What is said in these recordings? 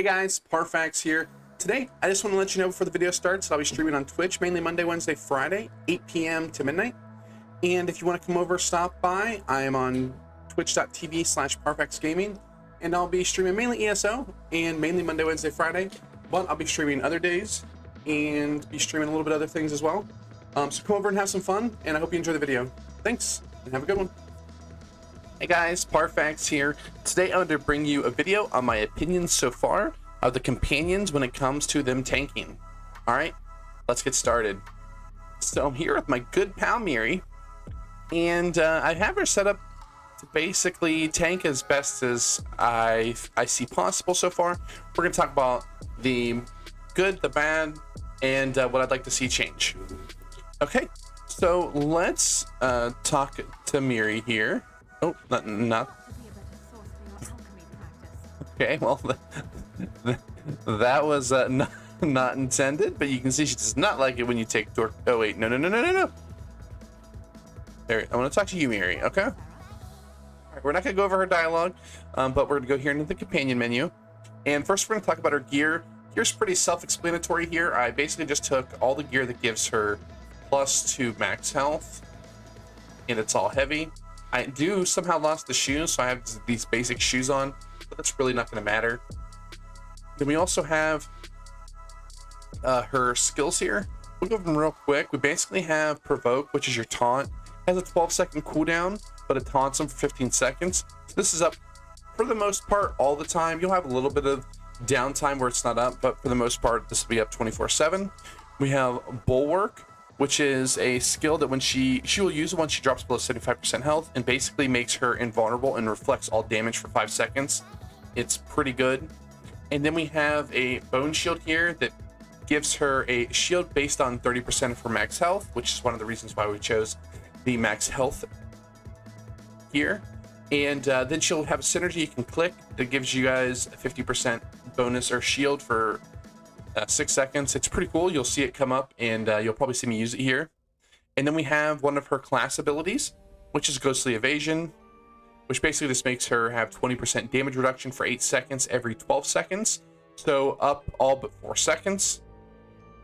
Hey guys, Parfax here. Today, I just want to let you know before the video starts, I'll be streaming on Twitch, mainly Monday, Wednesday, Friday, 8 p.m. to midnight. And if you want to come over, stop by, I am on twitch.tv/Parfaxgaming, and I'll be streaming mainly ESO and mainly Monday, Wednesday, Friday, but I'll be streaming other days and be streaming a little bit of other things as well. So come over and have some fun, and I hope you enjoy the video. Thanks, and have a good one. Hey guys, Parfax here. Today I'm going to bring you a video on my opinions so far of the companions when it comes to them tanking. Alright, let's get started. So I'm here with my good pal Mirri, and I have her set up to basically tank as best as I see possible so far. We're going to talk about the good, the bad, and what I'd like to see change. Okay, so let's talk to Mirri here. Oh, not. Okay, well, that was not intended, but you can see she does not like it when you take torque. Oh wait, no. There, I want to talk to you, Mirri. Okay. All right, we're not gonna go over her dialogue, but we're gonna go here into the companion menu, and first we're gonna talk about her gear. Gear's pretty self-explanatory here. I basically just took all the gear that gives her +2 max health, and it's all heavy. I do somehow lost the shoes, so I have these basic shoes on, but that's really not going to matter. Then we also have her skills here. We'll go over them real quick. We basically have Provoke, which is your taunt. It has a 12-second cooldown, but it taunts them for 15 seconds. So this is up for the most part all the time. You'll have a little bit of downtime where it's not up, but for the most part, this will be up 24/7. We have Bulwark, which is a skill that when she will use it once she drops below 75% health, and basically makes her invulnerable and reflects all damage for 5 seconds. It's pretty good. And then we have a Bone Shield here that gives her a shield based on 30% of her max health, which is one of the reasons why we chose the max health here. And then she'll have a synergy you can click that gives you guys a 50% bonus or shield for 6 seconds. It's pretty cool. You'll see it come up, and you'll probably see me use it here. And then we have one of her class abilities, which is Ghostly Evasion, which basically just makes her have 20% damage reduction for 8 seconds every 12 seconds. So up all but 4 seconds.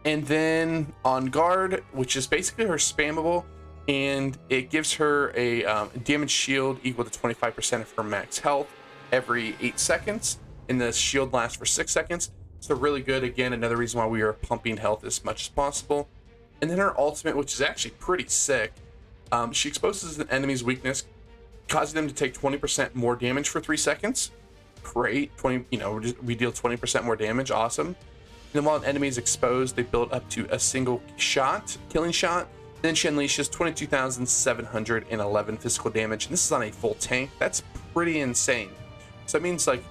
And then On Guard, which is basically her spammable, and it gives her a damage shield equal to 25% of her max health every 8 seconds. And the shield lasts for 6 seconds. So really good. Again, another reason why we are pumping health as much as possible. And then her ultimate, which is actually pretty sick. She exposes an enemy's weakness, causing them to take 20% more damage for 3 seconds. Great. We deal 20% more damage. Awesome. And then while an enemy is exposed, they build up to a single shot, killing shot. Then she unleashes 22,711 physical damage. And this is on a full tank. That's pretty insane. So that means, like,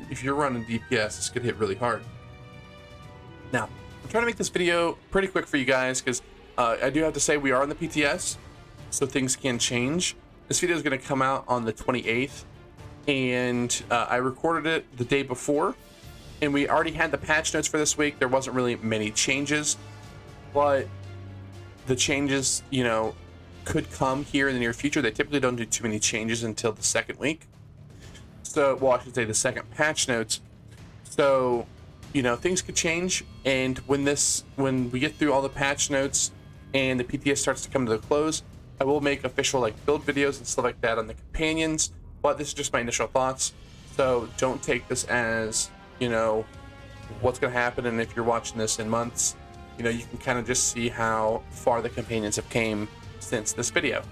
if you're running DPS, this could hit really hard. Now, I'm trying to make this video pretty quick for you guys, because I do have to say we are on the PTS, so things can change. This video is going to come out on the 28th, and I recorded it the day before, and we already had the patch notes for this week. There wasn't really many changes, but the changes, could come here in the near future. They typically don't do too many changes until the second week. So, well, I should say the second patch notes. So, things could change, and when we get through all the patch notes and the PTS starts to come to the close, I will make official build videos and stuff like that on the companions. But this is just my initial thoughts, so don't take this as what's going to happen. And if you're watching this in months, you can kind of just see how far the companions have came since this video.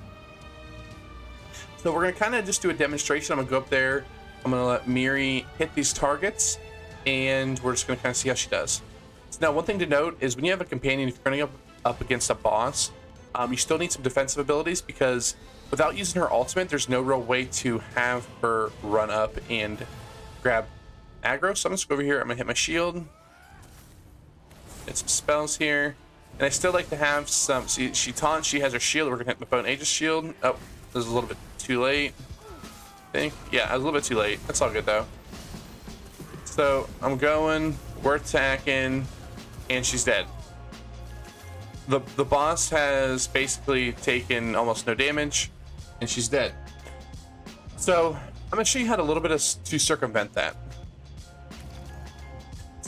So we're going to kind of just do a demonstration. I'm going to go up there. I'm going to let Mirri hit these targets, and we're just going to kind of see how she does. So now, one thing to note is when you have a companion, if you're running up against a boss, you still need some defensive abilities, because without using her ultimate, there's no real way to have her run up and grab aggro. So I'm just going to go over here. I'm going to hit my shield. Get some spells here. And I still like to have some... See, she taunts. She has her shield. We're going to hit my Bone Aegis shield. Oh, this is a little bit too late. I think, yeah, I was a little bit too late. That's all good though. So I'm going, we're attacking, and she's dead. The boss has basically taken almost no damage, and she's dead. So I'm gonna show you how to a little bit to circumvent that.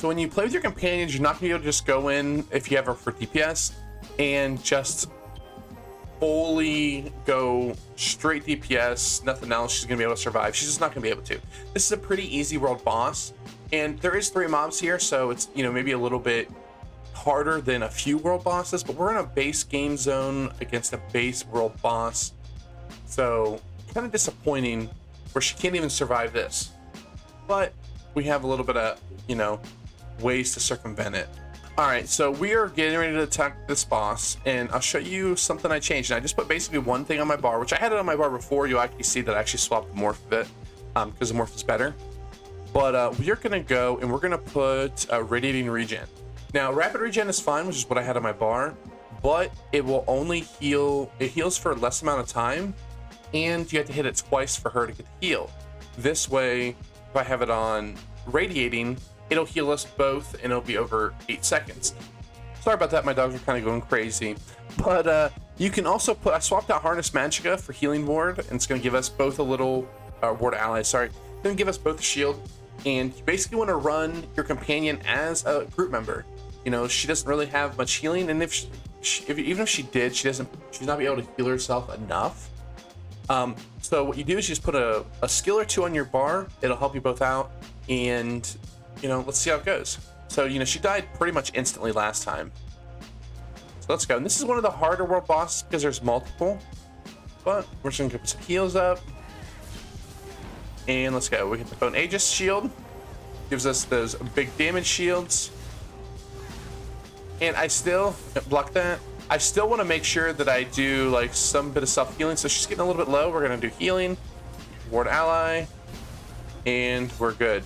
So when you play with your companions, you're not gonna be able to just go in, if you have her for DPS, and just fully go straight DPS, nothing else. She's gonna be able to survive. She's just not gonna be able to. This is a pretty easy world boss, and there is 3 mobs here, so it's, you know, maybe a little bit harder than a few world bosses, but we're in a base game zone against a base world boss, so kind of disappointing where she can't even survive this. But we have a little bit of, you know, ways to circumvent it. All right, so we are getting ready to attack this boss, and I'll show you something I changed. And I just put basically one thing on my bar, which I had it on my bar before. You'll actually see that I actually swapped the morph of it because the morph is better. But we're gonna go and we're gonna put radiating regen. Now, rapid regen is fine, which is what I had on my bar, but it will only heal. It heals for a less amount of time, and you have to hit it twice for her to get the heal. This way, if I have it on radiating, it'll heal us both, and it'll be over 8 seconds. Sorry about that, my dogs are kind of going crazy. But you can also put, I swapped out Harness Magica for Healing Ward, and it's going to give us both a little, Ward Ally, sorry. It's going to give us both a shield, and you basically want to run your companion as a group member. You know, she doesn't really have much healing, and even if she did, she's not be able to heal herself enough. So what you do is you just put a skill or 2 on your bar. It'll help you both out, and you know, let's see how it goes. So, you know, she died pretty much instantly last time. So let's go. And this is one of the harder world bosses because there's multiple. But we're just gonna put some heals up. And let's go. We get the Bone Aegis shield. Gives us those big damage shields. And I still block that. I still want to make sure that I do like some bit of self-healing. So she's getting a little bit low. We're gonna do healing. Ward Ally. And we're good.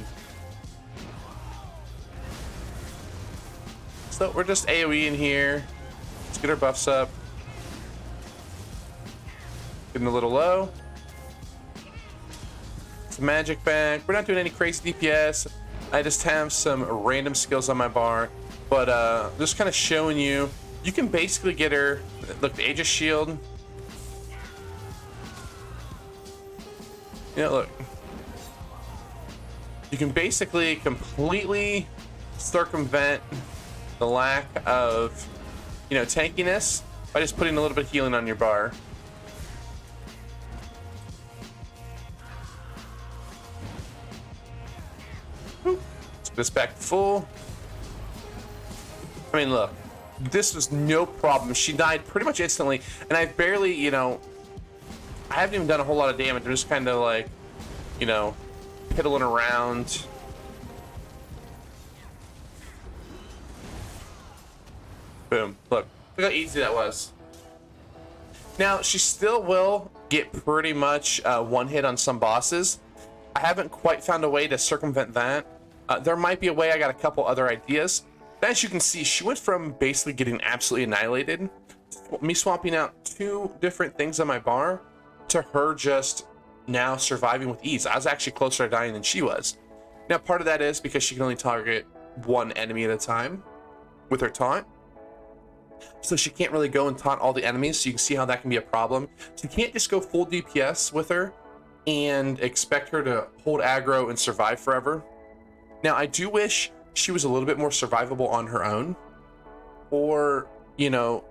So we're just AoE in here. Let's get our buffs up. Getting a little low. Some magic back. We're not doing any crazy DPS. I just have some random skills on my bar. But just kind of showing you, you can basically get her, look, the Aegis shield. Yeah, look. You can basically completely circumvent the lack of, you know, tankiness by just putting a little bit of healing on your bar. Let's get this back to full. I mean, look, this was no problem. She died pretty much instantly, and I barely, you know, I haven't even done a whole lot of damage. I'm just kind of like, you know, piddling around. Boom. Look how easy that was. Now, she still will get pretty much one hit on some bosses. I haven't quite found a way to circumvent that. There might be a way. I got a couple other ideas. But as you can see, she went from basically getting absolutely annihilated, me swapping out 2 different things on my bar, to her just now surviving with ease. I was actually closer to dying than she was. Now, part of that is because she can only target 1 enemy at a time with her taunt. So she can't really go and taunt all the enemies, so you can see how that can be a problem. So you can't just go full DPS with her and expect her to hold aggro and survive forever. Now, I do wish she was a little bit more survivable on her own, or, you know,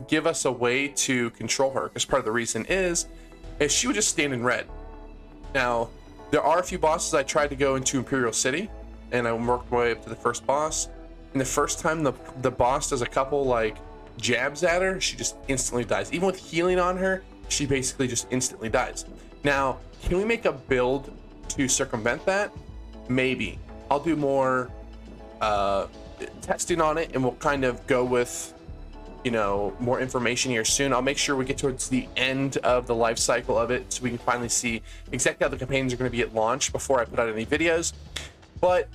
give us a way to control her, because part of the reason is she would just stand in red. Now, there are a few bosses I tried to go into Imperial City, and I worked my way up to the first boss. And the first time the boss does a couple like jabs at her, she just instantly dies. Even with healing on her, she basically just instantly dies. Now, can we make a build to circumvent that? Maybe. I'll do more testing on it, and we'll kind of go with, you know, more information here soon. I'll make sure we get towards the end of the life cycle of it, so we can finally see exactly how the campaigns are going to be at launch before I put out any videos. But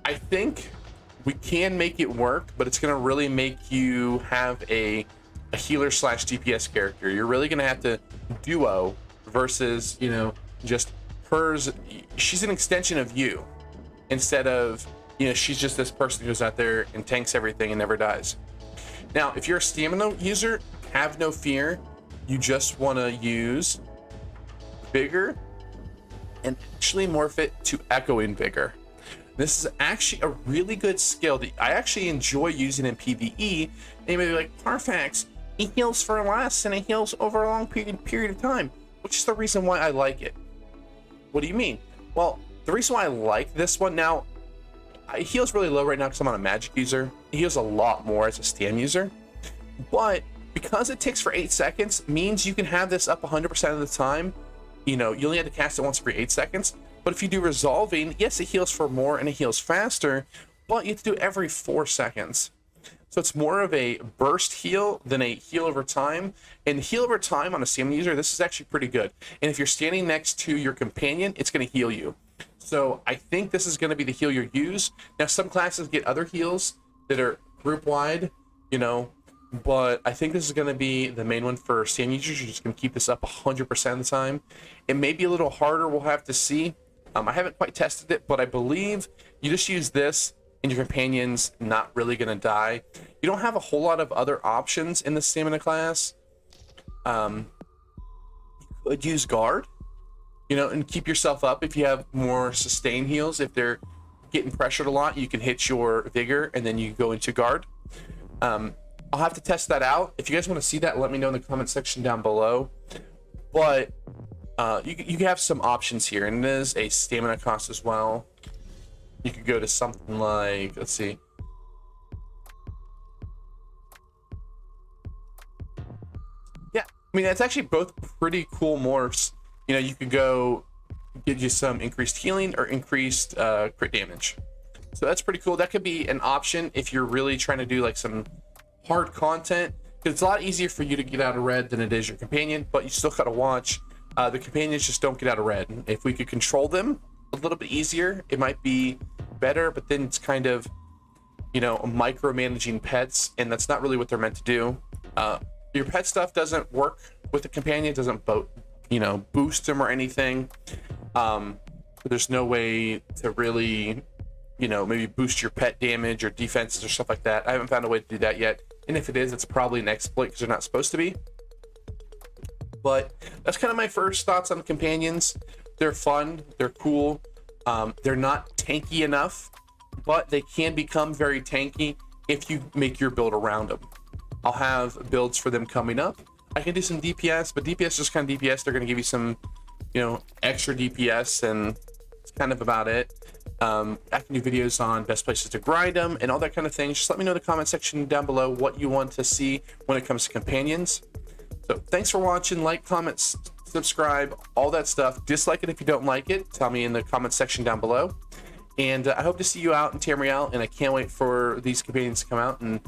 I think we can make it work, but it's going to really make you have a healer slash DPS character. You're really going to have to duo versus, you know, just hers. She's an extension of you, instead of, you know, she's just this person who goes out there and tanks everything and never dies. Now, if you're a stamina user, have no fear. You just want to use Vigor and actually morph it to Echoing Vigor. This is actually a really good skill that I actually enjoy using in PvE. And you may be like, Parfax, it heals for less and it heals over a long period of time, which is the reason why I like it. What do you mean? Well, the reason why I like this one now, it heals really low right now because I'm on a magic user. It heals a lot more as a stam user. But because it ticks for 8 seconds, means you can have this up 100% of the time. You know, you only have to cast it once every 8 seconds. But if you do resolving, yes, it heals for more and it heals faster, but you have to do it every 4 seconds. So it's more of a burst heal than a heal over time. And heal over time on a stamina user, this is actually pretty good. And if you're standing next to your companion, it's going to heal you. So I think this is going to be the heal you use. Now, some classes get other heals that are group-wide, you know, but I think this is going to be the main one for stamina users. You're just going to keep this up 100% of the time. It may be a little harder. We'll have to see. I haven't quite tested it, but I believe you just use this and your companion's not really going to die. You don't have a whole lot of other options in the stamina class. You could use guard, you know, and keep yourself up if you have more sustain heals. If they're getting pressured a lot, you can hit your vigor and then you go into guard. I'll have to test that out. If you guys want to see that, let me know in the comment section down below. But you have some options here, and it is a stamina cost as well. You could go to something like, let's see. Yeah, I mean, that's actually both pretty cool morphs. You know, you could go get you some increased healing or increased crit damage. So that's pretty cool. That could be an option if you're really trying to do like some hard content, because it's a lot easier for you to get out of red than it is your companion, but you still gotta watch. The companions just don't get out of red. If we could control them a little bit easier, it might be better, but then it's kind of, you know, micromanaging pets, and that's not really what they're meant to do. Your pet stuff doesn't work with the companion, doesn't boost them or anything. There's no way to really, you know, maybe boost your pet damage or defenses or stuff like that. I haven't found a way to do that yet, and if it is, it's probably an exploit because they're not supposed to be. But that's kind of my first thoughts on companions. They're fun, they're cool, they're not tanky enough, but they can become very tanky if you make your build around them. I'll have builds for them coming up. I can do some DPS, but DPS is just kind of DPS. They're going to give you some, you know, extra DPS, and it's kind of about it. I can do videos on best places to grind them and all that kind of thing. Just let me know in the comment section down below what you want to see when it comes to companions. So thanks for watching. Like, comment, subscribe, all that stuff. Dislike it if you don't like it. Tell me in the comment section down below. And I hope to see you out in Tamriel, and I can't wait for these companions to come out and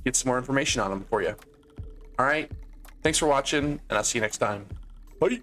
get some more information on them for you. All right. Thanks for watching, and I'll see you next time. Bye.